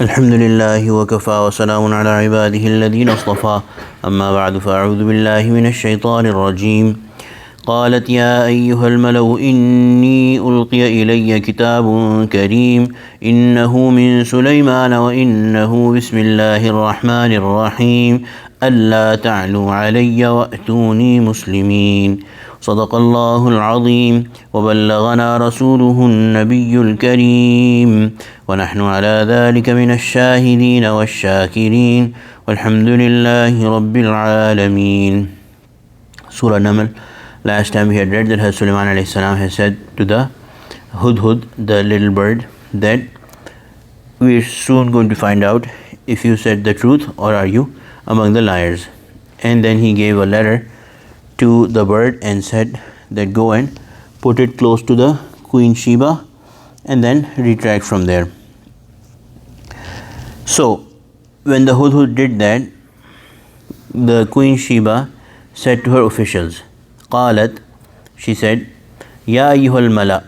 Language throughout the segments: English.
الحمد لله وكفى وسلام على عباده الذين اصطفى أما بعد فأعوذ بالله من الشيطان الرجيم قالت يا أيها الملأ إني ألقي إلي كتاب كريم إنه من سليمان وإنه بسم الله الرحمن الرحيم ألا تعلوا علي وأتوني مسلمين صدق الله العظيم وبلغنا رسوله النبي الكريم ونحن على ذلك من الشاهدين والشاكرين والحمد لله رب العالمين. Surah Naml. Last time we had read that Hazrat Sulaiman alayhi salam has said to the hudhud, the little bird, that we are soon going to find out if you said the truth or are you among the liars. And then he gave a letter to the bird and said that go and put it close to the Queen Sheba and then retract from there. So when the hudhud did that, the Queen Sheba said to her officials, Qalat, she said, Ya ayyuhal mala,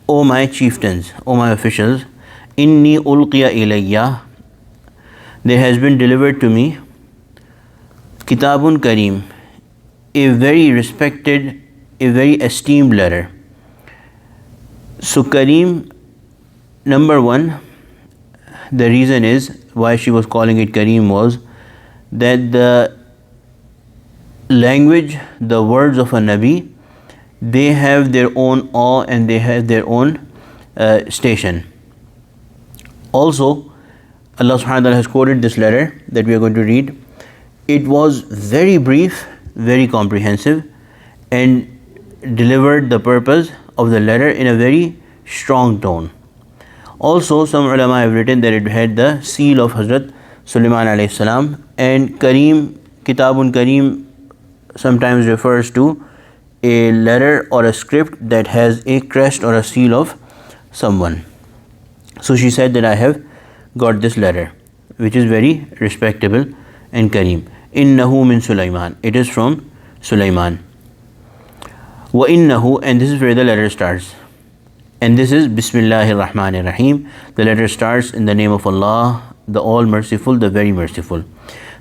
O my chieftains, O my officials, inni ulqiya ilayya, there has been delivered to me kitabun kareem, a very respected, a very esteemed letter. So Kareem, number one, the reason is why she was calling it Kareem was that the language, the words of a Nabi, they have their own awe and they have their own station. Also, Allah subhanahu wa ta'ala has quoted this letter that we are going to read. It was very brief, very comprehensive, and delivered the purpose of the letter in a very strong tone. Also, some ulama have written that it had the seal of Hazrat Sulaiman alayhi salam, and Kareem, Kitabun Kareem sometimes refers to a letter or a script that has a crest or a seal of someone. So she said that I have got this letter, which is very respectable and Kareem. Innahu min Sulaiman. It is from Sulaiman. Wa innahu, and this is where the letter starts. And this is Bismillahir Rahmanir Rahim. The letter starts in the name of Allah, the All Merciful, the Very Merciful.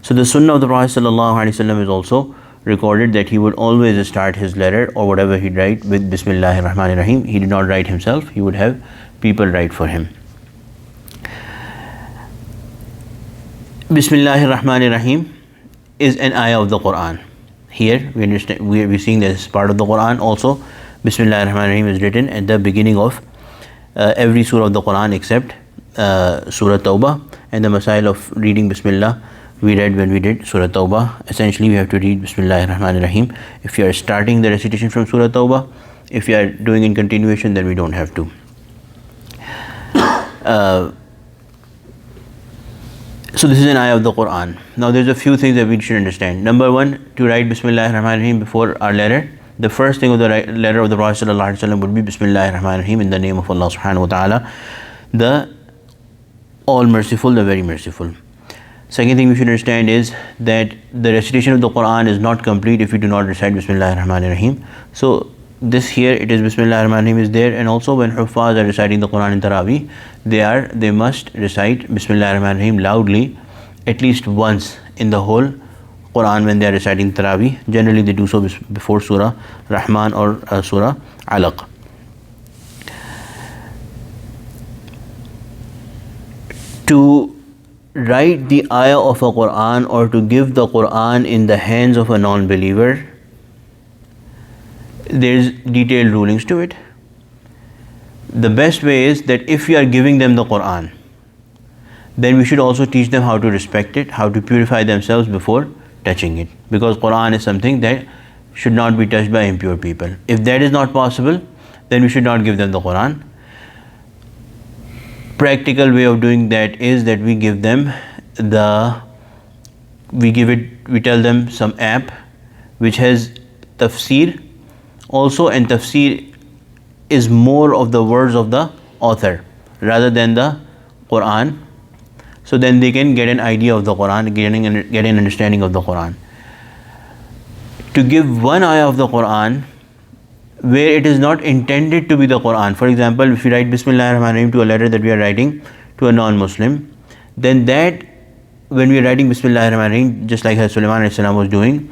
So the Sunnah of the Prophet ﷺ is also recorded that he would always start his letter or whatever he'd write with Bismillahir Rahmanir Rahim. He did not write himself, he would have people write for him. Bismillahir Rahmanir Rahim is an ayah of the Quran. Here we understand, we're seeing that it's part of the Quran. Also, Bismillahir Rahmanir Rahim is written at the beginning of every surah of the Quran except Surah Tawbah, and the masail of reading Bismillah we read when we did Surah Tawbah. Essentially, we have to read Bismillahir Rahmanir Rahim. If you are starting the recitation from Surah Tawbah, if you are doing in continuation, then we don't have to. So this is an ayah of the Quran. Now there's a few things that we should understand. Number one, to write Bismillahir Rahmanir Rahim before our letter, the first thing of the letter of the Prophet ﷺ would be Bismillahir Rahmanir Rahim, in the name of Allah subhanahu wa ta'ala, the All Merciful, the Very Merciful. Second thing we should understand is that the recitation of the Quran is not complete if you do not recite Bismillahir Rahmanir Rahim. So this here, it is Bismillahir Rahmanir Rahim is there, and also when Huffaz are reciting the Quran in Taraweeh, they must recite Bismillahir Rahmanir Rahim loudly at least once in the whole Quran when they are reciting Taraweeh. Generally they do so before Surah Rahman or Surah Alaq. To write the ayah of a Quran or to give the Quran in the hands of a non-believer, there's detailed rulings to it. The best way is that if we are giving them the Quran, then we should also teach them how to respect it, how to purify themselves before touching it, because Quran is something that should not be touched by impure people. If that is not possible, then we should not give them the Quran. Practical way of doing that is that we give them we tell them some app which has tafsir also, and tafsir is more of the words of the author rather than the Quran. So then they can get an idea of the Quran, get an understanding of the Quran. To give one ayah of the Quran where it is not intended to be the Quran. For example, if you write Bismillahir Rahmanir Rahim to a letter that we are writing to to a non-Muslim, then that, when we are writing Bismillah ar-Rahman ar-Rahim, just like Sulaiman alayhi salam was doing,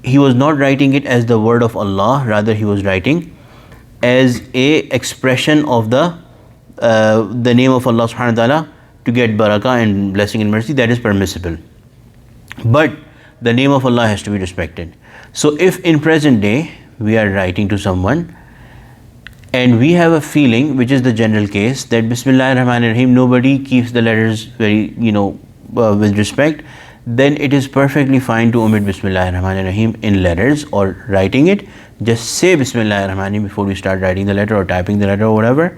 he was not writing it as the word of Allah, rather he was writing as a expression of the name of Allah subhanahu wa ta'ala to get barakah and blessing and mercy. That is permissible, but the name of Allah has to be respected. So if in present day we are writing to someone and we have a feeling, which is the general case, that Bismillah ar-Rahman ar-Rahim, nobody keeps the letters very, with respect, then it is perfectly fine to omit Bismillah ar-Rahman ar-Rahim in letters or writing it. Just say Bismillah ar-Rahman ar-Rahim before we start writing the letter or typing the letter or whatever,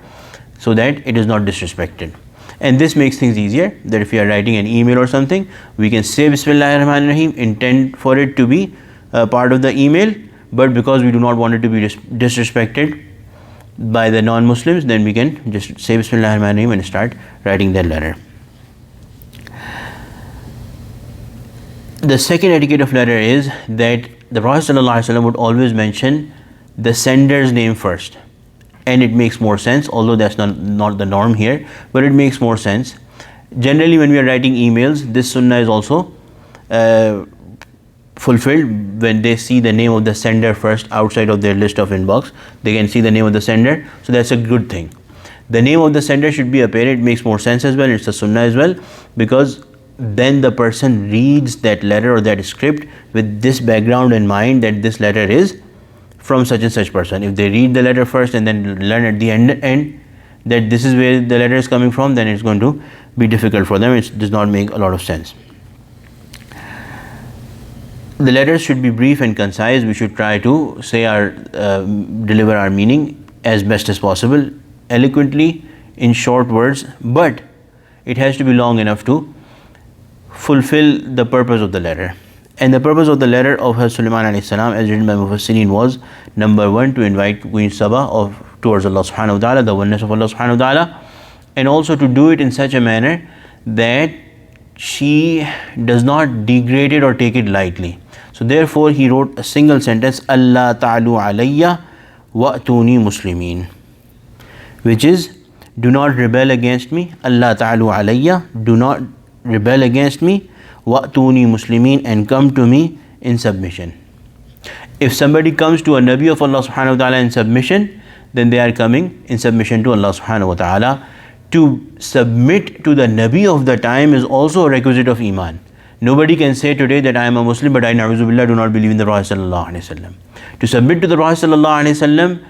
so that it is not disrespected. And this makes things easier, that if you are writing an email or something, we can say Bismillah ar-Rahman ar-Rahim, intend for it to be part of the email, but because we do not want it to be disrespected by the non-Muslims, then we can just say Bismillah ar-Rahman ar-Rahim and start writing that letter. The second etiquette of letter is that the Prophet ﷺ would always mention the sender's name first, and it makes more sense, although that's not the norm here, but it makes more sense. Generally, when we are writing emails, this sunnah is also fulfilled when they see the name of the sender first outside of their list of inbox. They can see the name of the sender, so that's a good thing. The name of the sender should be apparent. It makes more sense as well. It's a sunnah as well, because then the person reads that letter or that script with this background in mind, that this letter is from such and such person. If they read the letter first and then learn at the end that this is where the letter is coming from, then it's going to be difficult for them. It does not make a lot of sense. The letters should be brief and concise. We should try to say deliver our meaning as best as possible, eloquently, in short words, but it has to be long enough to fulfill the purpose of the letter. And the purpose of the letter of Sulaiman alayhi salam, as written by Mufassirin, was number one, to invite Queen Saba towards Allah subhanahu wa ta'ala, the oneness of Allah subhanahu wa ta'ala, and also to do it in such a manner that she does not degrade it or take it lightly. So therefore he wrote a single sentence, Allah ta'alu alayya wa'tuni muslimin, which is, do not rebel against me. Allah ta'alu alayya, do not rebel against me. Wa'tuni muslimin, and come to me in submission. If somebody comes to a Nabi of Allah subhanahu wa ta'ala in submission, then they are coming in submission to Allah subhanahu wa ta'ala. To submit to the Nabi of the time is also a requisite of Iman. Nobody can say today that I am a Muslim, but I, na'udhu billah, do not believe in the Prophet sallallahu alaihi wasallam. To submit to the Prophet sallallahu alaihi wasallam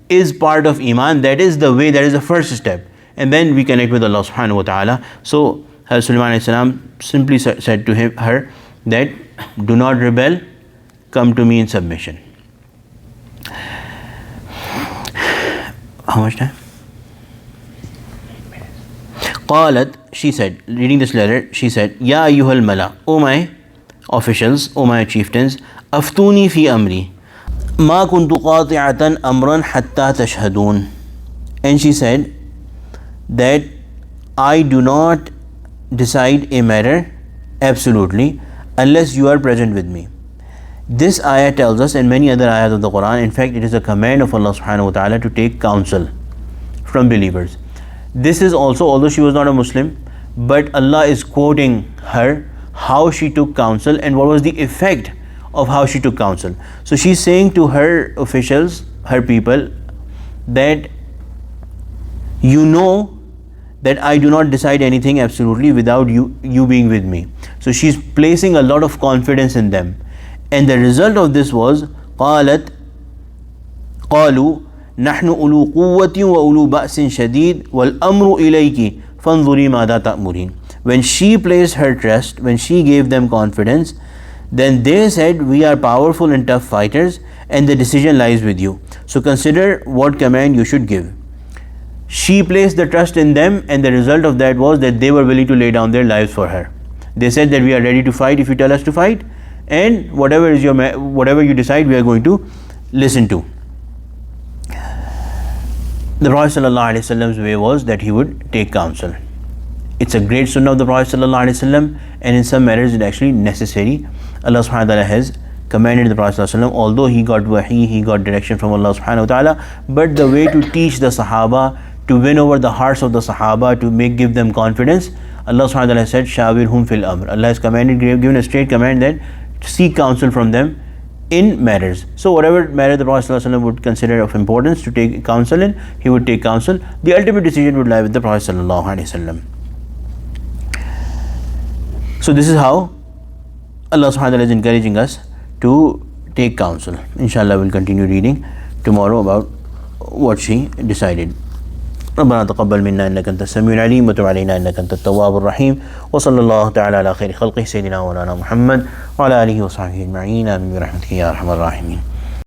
is part of Iman. That is the way, that is the first step. And then we connect with Allah subhanahu wa ta'ala. So Sulaiman alayhi salam simply said to her that, do not rebel, come to me in submission. How much time? قالت, she said, reading this letter, she said, Ya ayyuhal mala, O my officials, O my chieftains, aftuni fi amri, ma kuntu qati'atan amran hatta tashhadun. And she said that I do not decide a matter absolutely unless you are present with me. This ayah tells us, and many other ayahs of the Quran, in fact it is a command of Allah subhanahu wa ta'ala to take counsel from believers. This is also, although she was not a Muslim, but Allah is quoting her how she took counsel and what was the effect of how she took counsel. So she's saying to her officials, her people, that you know that I do not decide anything absolutely without you being with me. So she's placing a lot of confidence in them. And the result of this was, قالوا نحن أولو قوة وأولو بأس شديد والأمر إليك فانظري ماذا تأمرين. When she placed her trust, when she gave them confidence, then they said, we are powerful and tough fighters and the decision lies with you. So consider what command you should give. She placed the trust in them, and the result of that was that they were willing to lay down their lives for her. They said that we are ready to fight if you tell us to fight, and whatever you decide, we are going to listen to. The Prophet ﷺ's way was that he would take counsel. It's a great sunnah of the Prophet ﷺ, and in some matters it's actually necessary. Allah subhanahu wa ta'ala has commanded the Prophet ﷺ, although he got wahi, he got direction from Allah subhanahu wa ta'ala, but the way to teach the Sahaba, to win over the hearts of the Sahaba, to give them confidence, Allah subhanahu wa ta'ala said, Shawirhum fil amr. Allah has given a straight command that seek counsel from them in matters. So whatever matter the Prophet ﷺ would consider of importance to take counsel in, he would take counsel. The ultimate decision would lie with the Prophet ﷺ. So this is how Allah subhanahu wa ta'ala is encouraging us to take counsel. Inshallah, we'll continue reading tomorrow about what she decided. ربنا تقبل منا إنك أنت السميع العليم وتب علينا إنك أنت التواب الرحيم وصلى الله تعالى على خير خلقه سيدنا مولانا محمد وعلى آله وصحبه أجمعين آمين برحمتك يا أرحم الراحمين.